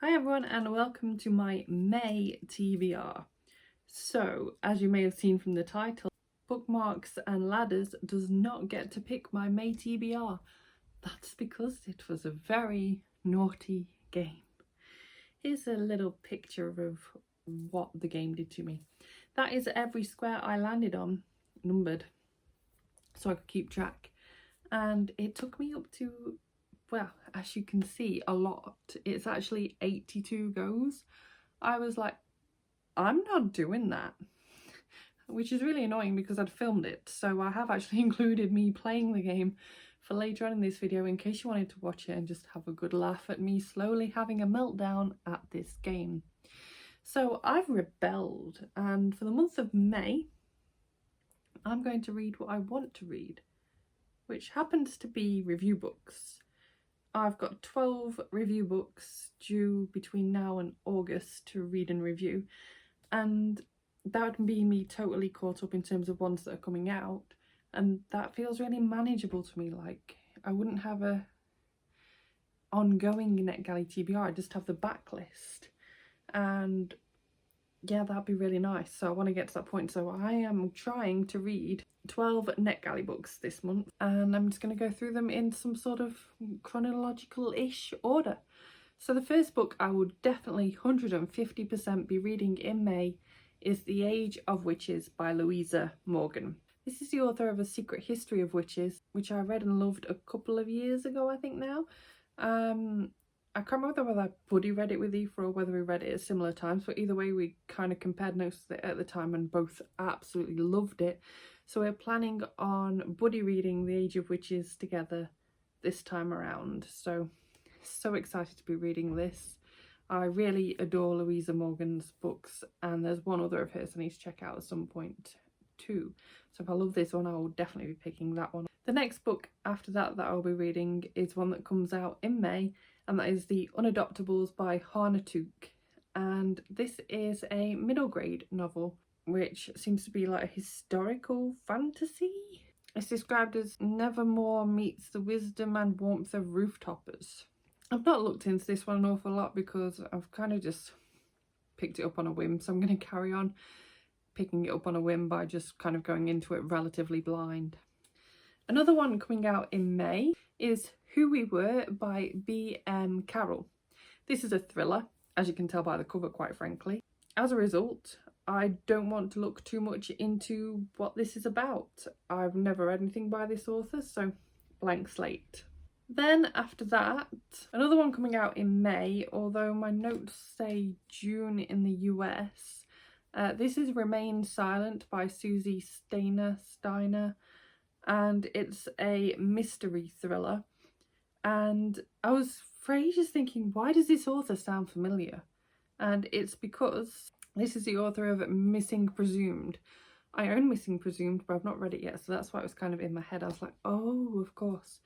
Hi everyone and welcome to my May TBR. So, as you may have seen from the title, Bookmarks and Ladders does not get to pick my May TBR. That's because it was a very naughty game. Here's a little picture of what the game did to me. That is every square I landed on, numbered, so I could keep track. And it took me up to, well, as you can see, a lot. It's actually 82 goes. I was like, I'm not doing that, which is really annoying because I'd filmed it. So I have actually included me playing the game for later on in this video in case you wanted to watch it and just have a good laugh at me slowly having a meltdown at this game. So I've rebelled, and for the month of May, I'm going to read what I want to read, which happens to be review books. I've got 12 review books due between now and August to read and review, and that would be me totally caught up in terms of ones that are coming out, and that feels really manageable to me. Like, I wouldn't have a ongoing NetGalley TBR, I just have the backlist, and yeah, that'd be really nice. So I want to get to that point, so I am trying to read 12 NetGalley books this month, and I'm just going to go through them in some sort of chronological-ish order. So the first book I would definitely 150% be reading in May is The Age of Witches by Louisa Morgan. This is the author of A Secret History of Witches, which I read and loved a couple of years ago, I think now. I can't remember whether I buddy read it with Aoife or whether we read it at similar times, but either way we kind of compared notes at the time and both absolutely loved it. So we're planning on buddy reading The Age of Witches together this time around. So excited to be reading this. I really adore Louisa Morgan's books, and there's one other of hers I need to check out at some point too. So if I love this one, I will definitely be picking that one. The next book after that I'll be reading is one that comes out in May, and that is the Unadoptables by Hana Tooke. And this is a middle grade novel, which seems to be like a historical fantasy. It's described as Nevermore meets the wisdom and warmth of roof-toppers. I've not looked into this one an awful lot because I've kind of just picked it up on a whim, so I'm going to carry on picking it up on a whim by just kind of going into it relatively blind. Another one coming out in May is Who We Were by B.M. Carroll. This is a thriller, as you can tell by the cover, quite frankly. As a result, I don't want to look too much into what this is about. I've never read anything by this author, so blank slate. Then after that, another one coming out in May, although my notes say June in the US. This is Remain Silent by Susie Steiner, and it's a mystery thriller. And I was for ages thinking, why does this author sound familiar? And it's because this is the author of Missing Presumed. I own Missing Presumed, but I've not read it yet, so that's why it was kind of in my head. I was like, oh, of course.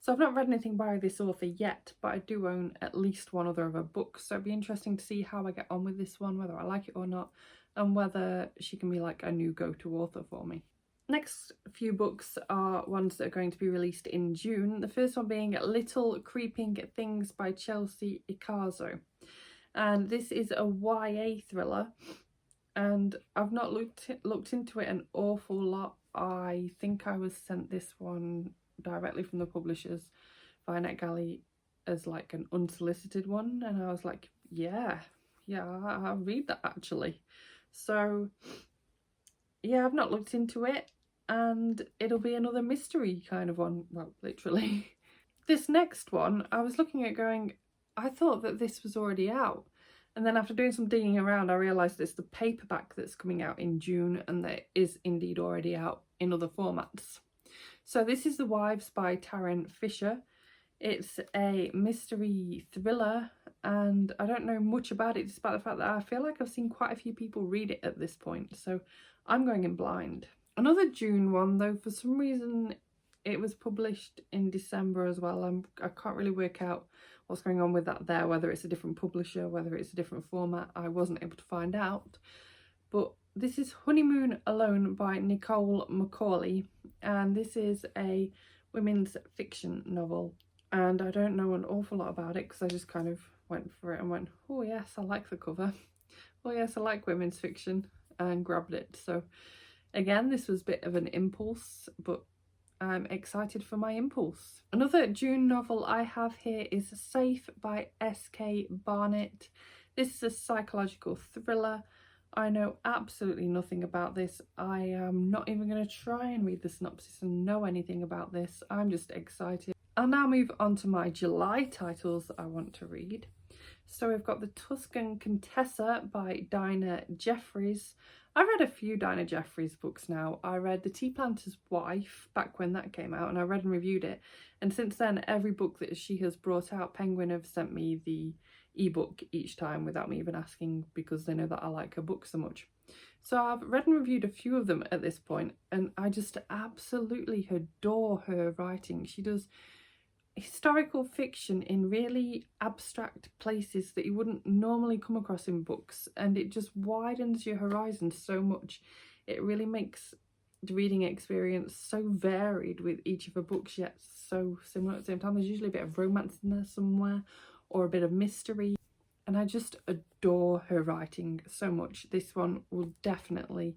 So I've not read anything by this author yet, but I do own at least one other of her books, so it'd be interesting to see how I get on with this one, whether I like it or not, and whether she can be like a new go-to author for me. Next few books are ones that are going to be released in June. The first one being Little Creeping Things by Chelsea Ichaso. And this is a YA thriller, and I've not looked into it an awful lot. I think I was sent this one directly from the publishers via NetGalley as like an unsolicited one, and I was like, yeah, I'll read that actually. So yeah, I've not looked into it, and it'll be another mystery kind of one, well, literally. This next one, I was looking at going, I thought that this was already out, and then after doing some digging around I realised it's the paperback that's coming out in June, and that is indeed already out in other formats. So this is The Wives by Tarryn Fisher. It's a mystery thriller, and I don't know much about it despite the fact that I feel like I've seen quite a few people read it at this point, so I'm going in blind. Another June one, though, for some reason it was published in December as well. I can't really work out what's going on with that there, whether it's a different publisher, whether it's a different format. I wasn't able to find out. But this is Honeymoon Alone by Nicole Macaulay, and this is a women's fiction novel, and I don't know an awful lot about it because I just kind of went for it and went, oh yes, I like the cover. Oh yes, I like women's fiction, and grabbed it. So again, this was a bit of an impulse, but I'm excited for my impulse. Another June novel I have here is Safe by S.K. Barnett. This is a psychological thriller. I know absolutely nothing about this. I am not even going to try and read the synopsis and know anything about this. I'm just excited. I'll now move on to my July titles that I want to read. So we've got the Tuscan Contessa by Dinah Jeffries. I've read a few Dinah Jeffries books now. I read The Tea Planter's Wife back when that came out, and I read and reviewed it. And since then, every book that she has brought out, Penguin have sent me the ebook each time without me even asking, because they know that I like her book so much. So I've read and reviewed a few of them at this point, and I just absolutely adore her writing. She does historical fiction in really abstract places that you wouldn't normally come across in books, and it just widens your horizon so much. It really makes the reading experience so varied with each of her books, yet so similar at the same time. There's usually a bit of romance in there somewhere, or a bit of mystery, and I just adore her writing so much. This one will definitely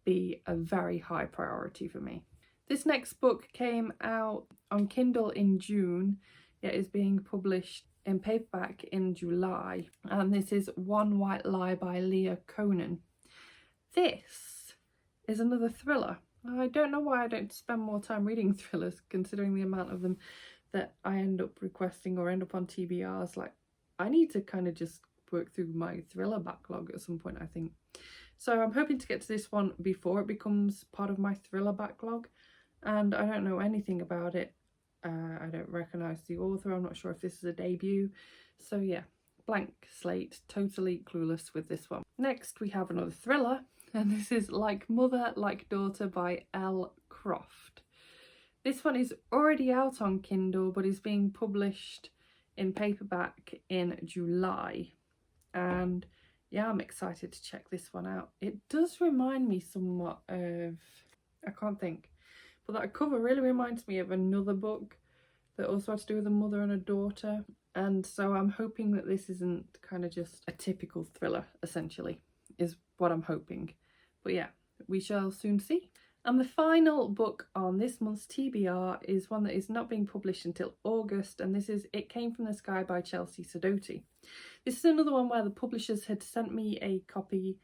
be a very high priority for me. This next book came out on Kindle in June, yet is being published in paperback in July, and this is One White Lie by Lea Conan. This is another thriller. I don't know why I don't spend more time reading thrillers, considering the amount of them that I end up requesting or end up on TBRs. Like, I need to kind of just work through my thriller backlog at some point, I think. So I'm hoping to get to this one before it becomes part of my thriller backlog. And I don't know anything about it. I don't recognise the author. I'm not sure if this is a debut. So yeah, blank slate, totally clueless with this one. Next we have another thriller, and this is Like Mother, Like Daughter by L. Croft. This one is already out on Kindle, but is being published in paperback in July. And yeah, I'm excited to check this one out. It does remind me somewhat of, I can't think, but that cover really reminds me of another book that also had to do with a mother and a daughter. And so I'm hoping that this isn't kind of just a typical thriller, essentially, is what I'm hoping. But yeah, we shall soon see. And the final book on this month's TBR is one that is not being published until August, and this is It Came From the Sky by Chelsea Sidoti. This is another one where the publishers had sent me a copy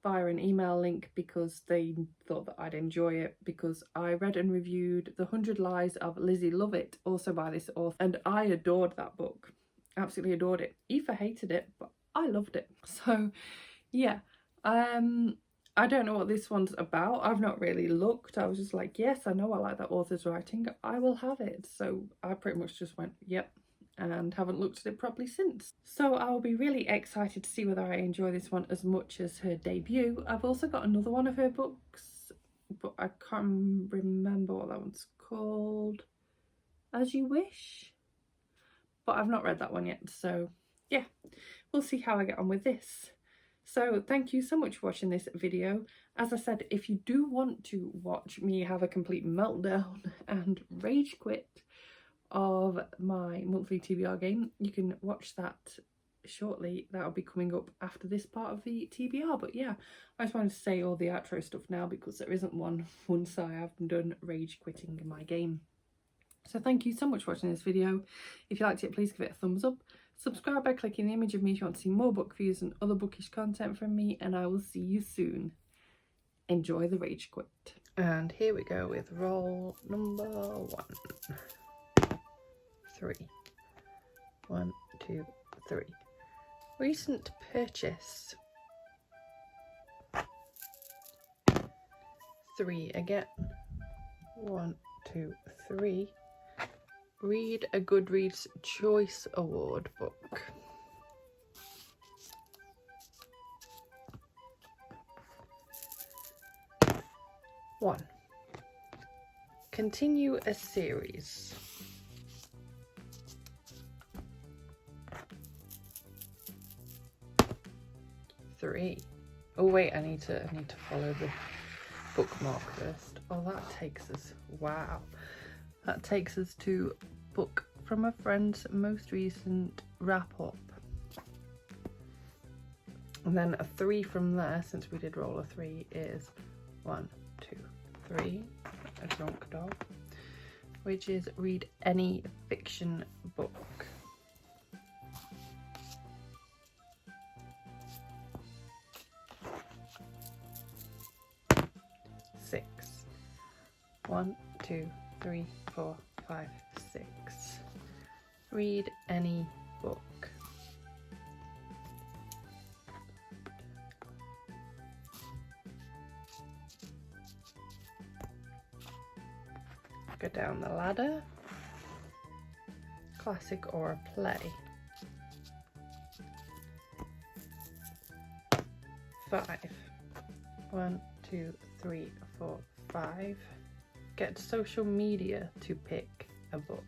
via an email link because they thought that I'd enjoy it, because I read and reviewed The 100 Lies of Lizzie Lovett, also by this author, and I adored that book. Absolutely adored it. Aoife hated it, but I loved it. So yeah, I don't know what this one's about. I've not really looked. I was just like, yes, I know I like that author's writing, I will have it. So I pretty much just went, yep, and haven't looked at it properly since. So I'll be really excited to see whether I enjoy this one as much as her debut. I've also got another one of her books, but I can't remember what that one's called. As You Wish? But I've not read that one yet, so yeah, we'll see how I get on with this. So thank you so much for watching this video. As I said, if you do want to watch me have a complete meltdown and rage quit of my monthly TBR game, you can watch that shortly. That'll be coming up after this part of the TBR. But yeah, I just wanted to say all the outro stuff now because there isn't one once I have done rage quitting my game. So thank you so much for watching this video. If you liked it, please give it a thumbs up. Subscribe by clicking the image of me if you want to see more book reviews and other bookish content from me, and I will see you soon. Enjoy the rage quit. And here we go with roll number 1. 3. 1, 2, 3. Recent purchase. 3 again. 1, 2, 3. Read a Goodreads Choice Award book. One. Continue a series. 3. Oh wait, I need to follow the bookmark first. Oh, that takes us, wow. That takes us to Book from a Friend's most recent wrap up. And then a 3 from there, since we did roll a 3, is 1, 2, 3, a drunk dog, which is read any fiction book. 6. 1, 2, 3, 4, 5, 6. Read any book. Go down the ladder. Classic or a play. 5. 1, 2, 3, 4, 5. Get social media to pick a book.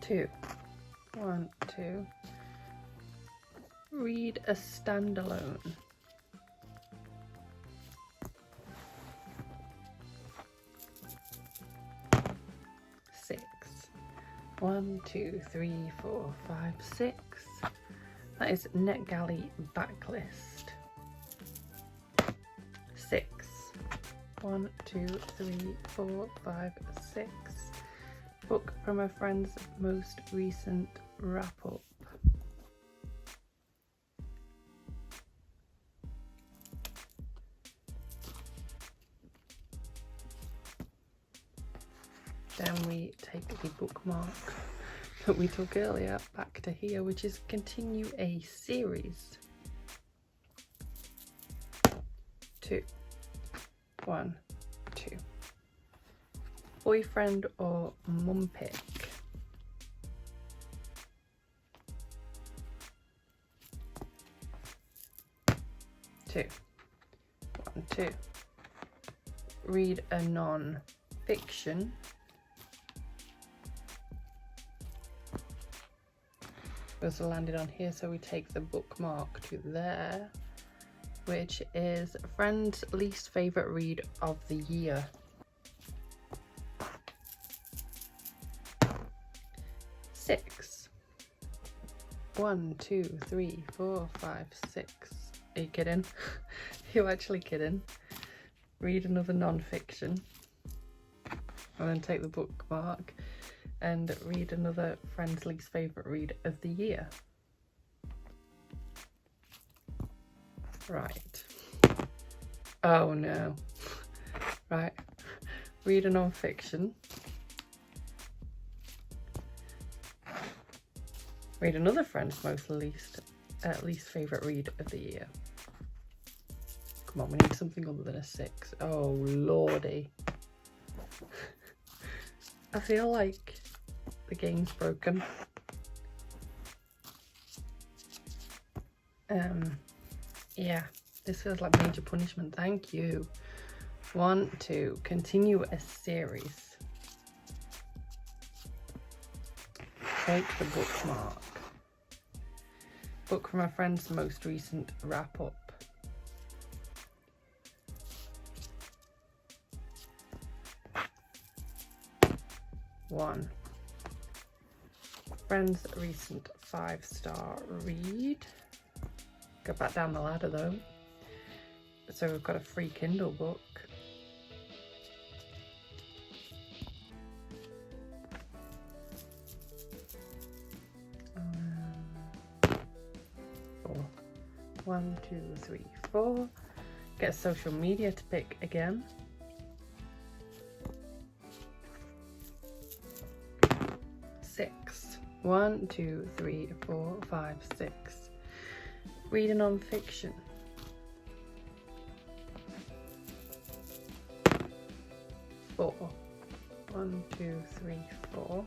2. 1, 2. Read a standalone. 6. 1, 2, 3, 4, 5, 6. That is NetGalley backlist. 6. 1, 2, 3, 4, 5, 6. Book from a friend's most recent wrap-up. 'Then we take the bookmark that we took earlier back to here, which is continue a series. 2. 1, 2. Boyfriend or mum pick. 2. 1, 2. Read a non-fiction. Was landed on here, so we take the bookmark to there, which is a friend's least favourite read of the year. 6. 1, 2, 3, 4, 5, 6. Are you kidding? You're actually kidding. Read another non-fiction and then take the bookmark and read another friend's least favourite read of the year. Right. Oh no. Right. Read a non-fiction. Read another friend's least favourite read of the year. Come on, we need something other than a 6. Oh lordy. I feel like the game's broken. Yeah, this feels like major punishment. Thank you. 1, 2. Continue a series. Take the bookmark. Book from a friend's most recent wrap-up. 1. Friend's recent 5-star read. Go back down the ladder though. So we've got a free Kindle book. Four. 1, 2, 3, 4. Get social media to pick again. 6. 1, 2, 3, 4, 5, 6. Read a non-fiction. 4. 1, 2, 3, 4.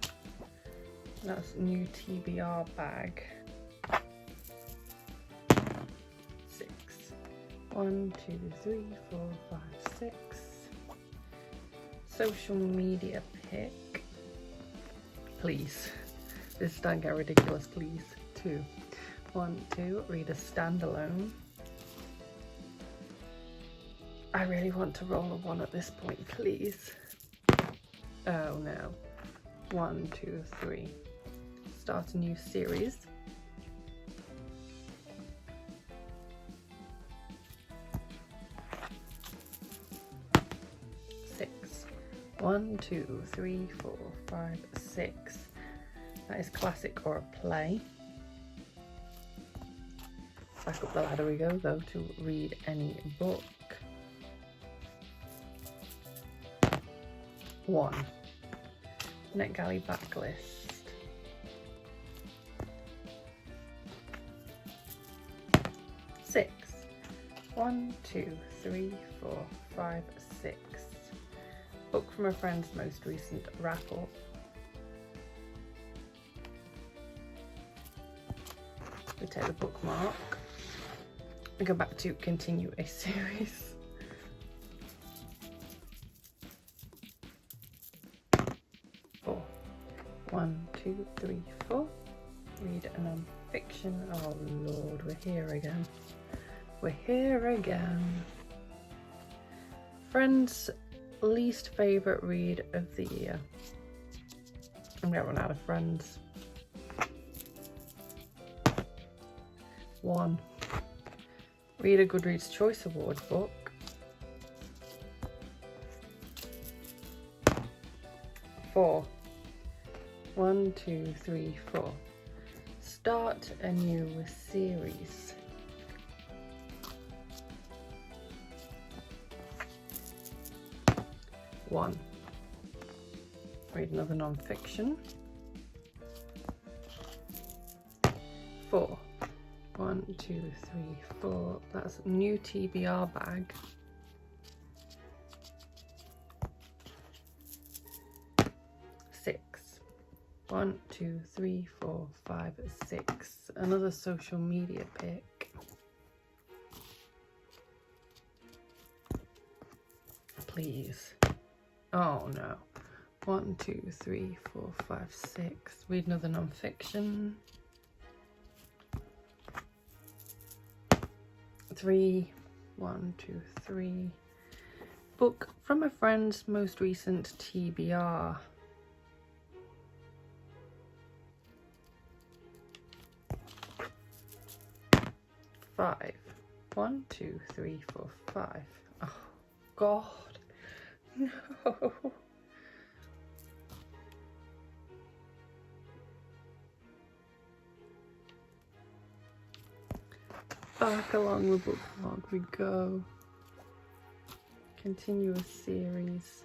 That's new TBR bag. 6. 1, 2, 3, 4, 5, 6. Social media pick. Please. This is starting to get ridiculous, please. 2. 1, 2. Read a standalone. I really want to roll a 1 at this point, please. Oh no. 1, 2, 3. Start a new series. Six. 1, 2, 3, 4, 5, 6. That is classic or a play. Back up the ladder we go though to read any book. 1. NetGalley backlist. 6. 1, 2, 3, 4, 5, 6. Book from a friend's most recent wrap-up. We take the bookmark and go back to continue a series. 4. 1, 2, 3, 4. Read a non-fiction. Oh Lord, we're here again. We're here again. Friends' least favourite read of the year. I'm gonna run out of Friends. 1. Read a Goodreads Choice Award book. 4. 1, 2, 3, 4. Start a new series. 1. Read another non-fiction. 4. 1, 2, 3, 4. That's a new TBR bag. 6. 1, 2, 3, 4, 5, 6. Another social media pic. Please. Oh no. 1, 2, 3, 4, 5, 6. Read another non-fiction. 3. 1, 2, 3. Book from a friend's most recent TBR. 5. 1, 2, 3, 4, 5. Oh God, no. Back along the bookmark we go. Continuous series.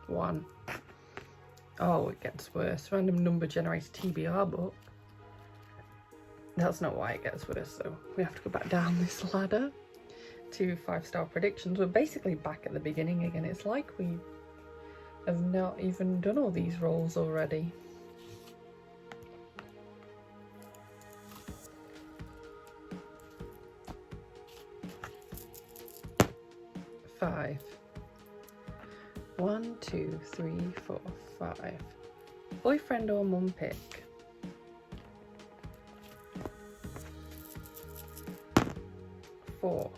1. Oh, it gets worse. Random number generated TBR book. That's not why it gets worse though. We have to go back down this ladder to 5-star predictions. We're basically back at the beginning again. It's like we have not even done all these rolls already. 5. 1, 2, 3, 4, 5. Boyfriend or mum pick. 4.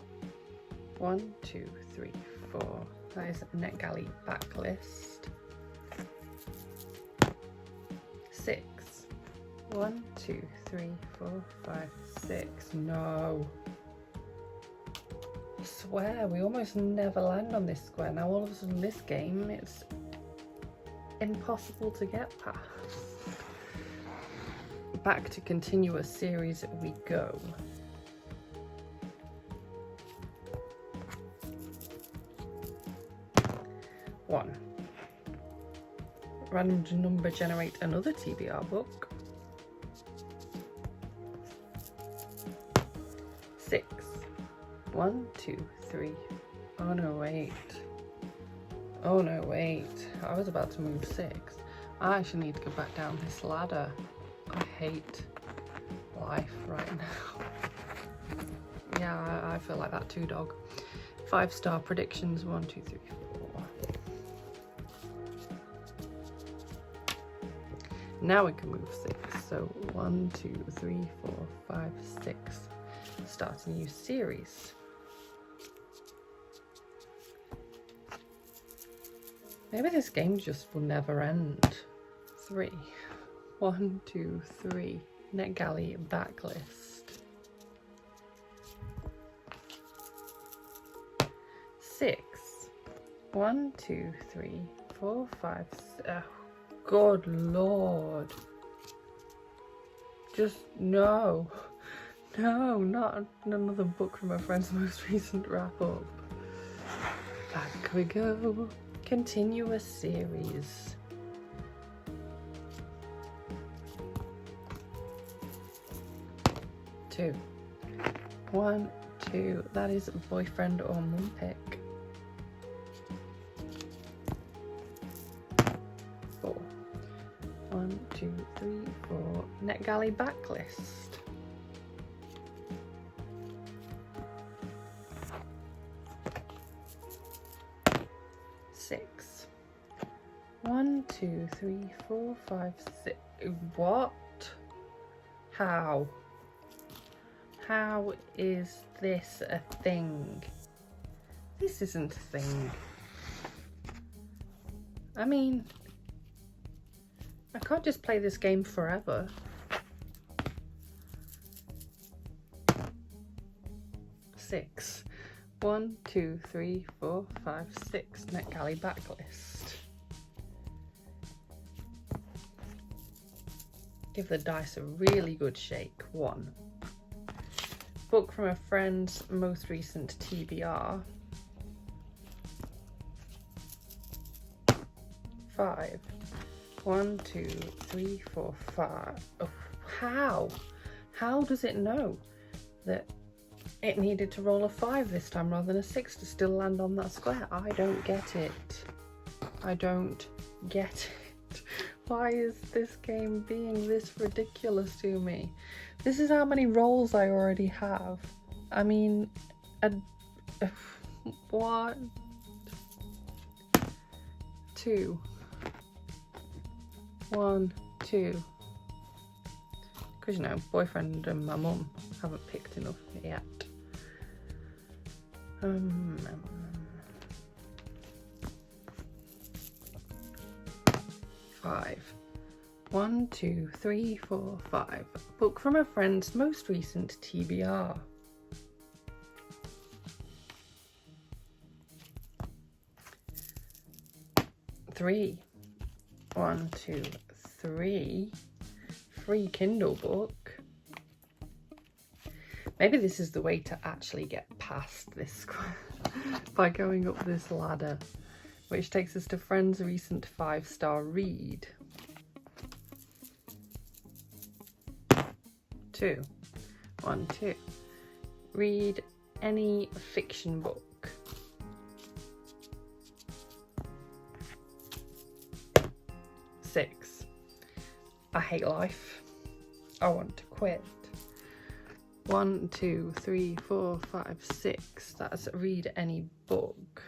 1, 2, 3, 4. That is NetGalley backlist. 6. 1, 2, 3, 4, 5, 6. No. I swear, we almost never land on this square. Now all of a sudden this game, it's impossible to get past. Back to continuous series we go. 1. Random number generate another TBR book. 6. 1, 2, 3. Oh no, wait. Oh no, wait. I was about to move 6. I actually need to go back down this ladder. I hate life right now. Yeah, I feel like that too, dog. 5-star predictions. 1, 2, 3, 4. Now we can move 6. So 1, 2, 3, 4, 5, 6. Start a new series. Maybe this game just will never end. 3. 1, 2, 3. NetGalley backlist. 6. 1, 2, 3, 4, 5, 6. Oh, good lord. Just no. No, not another book from a friend's most recent wrap up. Back we go. Continuous series. 2. 1, 2. That is boyfriend or mum pick. 4. 1, 2, 3, 4. NetGalley backlist. 6. 1, 2, 3, 4, 5, 6. What? How? How is this a thing? This isn't a thing. I mean, I can't just play this game forever. Six. 1, 2, 3, 4, 5, 6. NetGalley backlist. Give the dice a really good shake. 1. Book from a friend's most recent TBR. 5. 1, 2, 3, 4, 5. Oh, how? How does it know that it needed to roll a 5 this time rather than a 6 to still land on that square? I don't get it. I don't get it. Why is this game being this ridiculous to me? This is how many rolls I already have. I mean, what? 2. 1, 2. Because, you know, boyfriend and my mum haven't picked enough yet. 5. 1, 2, 3, 4, 5. Book from a friend's most recent TBR. 3. 1, 2, 3. Free Kindle book. Maybe this is the way to actually get past this by going up this ladder, which takes us to friend's recent 5-star read. 2. 1, 2. Read any fiction book. 6. I hate life. I want to quit. 1, 2, 3, 4, 5, 6. That's read any book.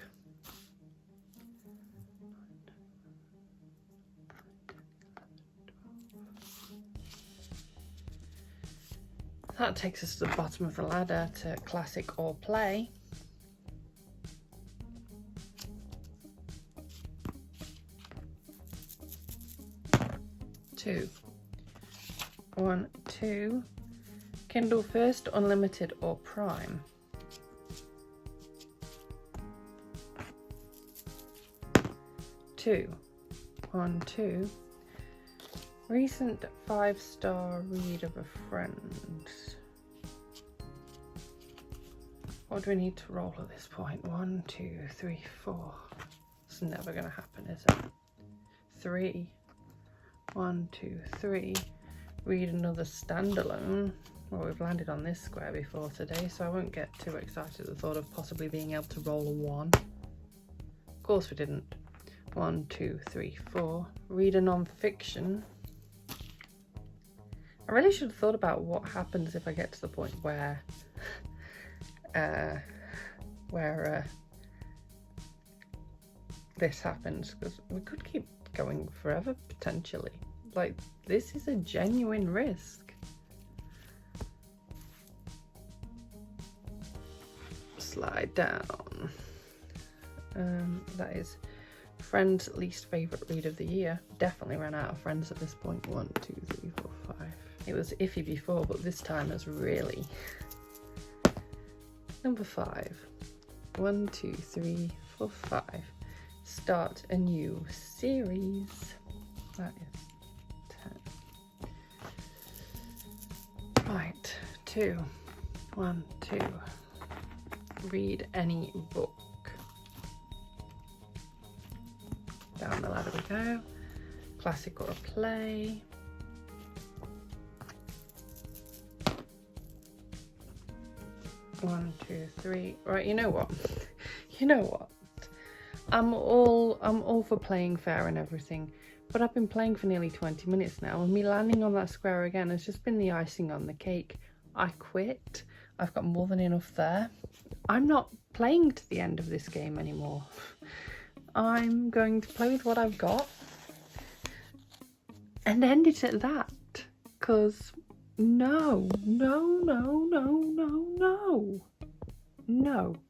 That takes us to the bottom of the ladder to classic or play. 2. 1, 2. Kindle First, Unlimited or Prime. 2. 1, 2. Recent 5-star read of a friend. What do we need to roll at this point? 1, 2, 3, 4. It's never going to happen, is it? 3. 1, 2, 3. Read another standalone. Well, we've landed on this square before today, so I won't get too excited at the thought of possibly being able to roll a 1. Of course we didn't. 1, 2, 3, 4. Read a non-fiction. I really should have thought about what happens if I get to the point where this happens, because we could keep going forever potentially. Like, this is a genuine risk. Slide down. That is Friends' least favourite read of the year. Definitely ran out of Friends at this point. 1, 2, 3, 4, 5. It was iffy before, but this time is really. Number 5. 1, 2, 3, 4, 5. Start a new series. That is 10. Right, 2. 1, 2. Read any book. Down the ladder we go. Classic or a play. One, 2, 3. Right, you know what? You know what? I'm all for playing fair and everything, but I've been playing for nearly 20 minutes now, and me landing on that square again has just been the icing on the cake. I quit. I've got more than enough there. I'm not playing to the end of this game anymore. I'm going to play with what I've got and end it at that, because no,